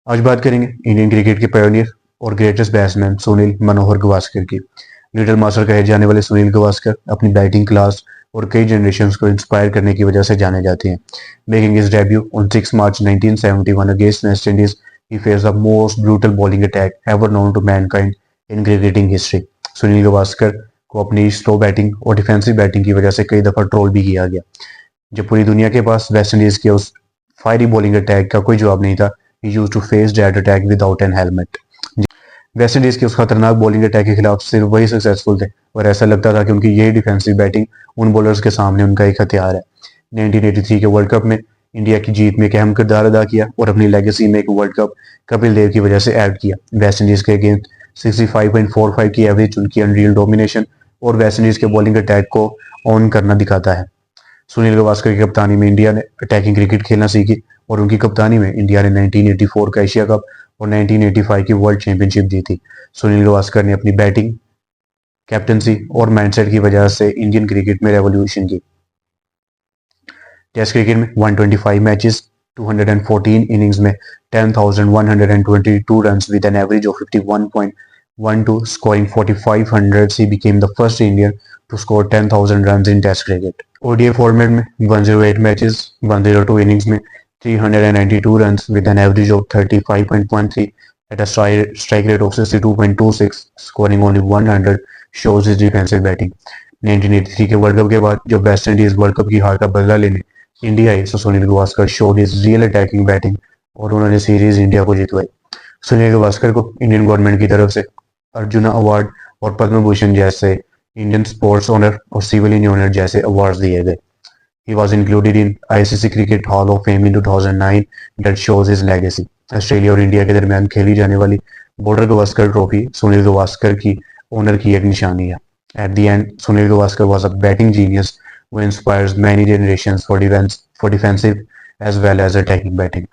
आज बात करेंगे इंडियन क्रिकेट के पायोनियर और ग्रेटेस्ट बैट्समैन सुनील मनोहर गावस्कर की। लिटिल मास्टर कहे जाने वाले सुनील गावस्कर अपनी बैटिंग क्लास और कई जनरेशंस को इंस्पायर करने की वजह से जाने जाते हैं। Making his debut on 6 March 1971 against West Indies, he faced the most brutal bowling attack ever known to mankind in cricketing history. Sunil Gavaskar को अपनी स्लो बैटिंग और डिफेंसिव बैटिंग की वजह से कई दफा ट्रोल भी किया गया। जब पूरी दुनिया के पास वेस्ट इंडीज के उस फायरी बॉलिंग अटैक का कोई जवाब नहीं था, he used to face that attack without an helmet। West Indies के उस खतरनाक बॉलिंग अटैक के खिलाफ सिर्फ वही सक्सेसफुल थे और ऐसा लगता था कि उनकी यही डिफेंसिव बैटिंग उन बॉलर्स के सामने उनका एक हथियार है। 1983 के वर्ल्ड कप में इंडिया की जीत में एक अहम किरदार अदा किया और अपनी लेगेसी में एक वर्ल्ड कप कपिल देव की वजह से ऐड किया। वेस्ट इंडीज के अगेंस्ट 65.45 की एवरेज, उनकी अनरियल डोमिनेशन और वेस्ट इंडीज के बॉलिंग अटैक को ऑन करना दिखाता है। सुनील गावस्कर की कप्तानी में इंडिया ने अटैकिंग क्रिकेट खेलना सीखी और उनकी कप्तानी में इंडिया ने 1984 का एशिया कप और 1985 की वर्ल्ड चैंपियनशिप जीती। सुनील गावस्कर ने अपनी बैटिंग, कैप्टनसी और माइंडसेट की वजह से इंडियन क्रिकेट में रेवोल्यूशन की। टेस्ट क्रिकेट में 125 मैचेस, 214 इनिंग्स में 10,122 runs with an average of 51.12, scoring 4,500, he became the first Indian to score 10,000 runs in Test cricket। ODI format में 108 मैचेस, 102 इनिंग्स में 392 runs with an average of 35.13 at a strike rate of 62.26, scoring only 100, shows his defensive batting। 1983 के world cup के बाद जब West Indies world cup की हार का बदला लेने इंडिया आई, तो Sunil Gavaskar showed his real attacking batting और उन्होंने सीरीज इंडिया को जितवाई। सुनील गावस्कर को इंडियन गवर्नमेंट की तरफ से अर्जुना अवार्ड और पद्म भूषण जैसे इंडियन स्पोर्ट्स ऑनर और सिविलियन ऑनर जैसे अवार्ड्स दिए गए। He was included in ICC Cricket Hall of Fame in 2009 that shows his legacy। Australia और इंडिया के दरमियान खेली जाने वाली बॉर्डर गावस्कर ट्रॉफी सुनील गावस्कर की ओनर की एक निशानी है। At the end, Sunil Gavaskar was a batting genius who inspires many generations for defensive as well as attacking batting।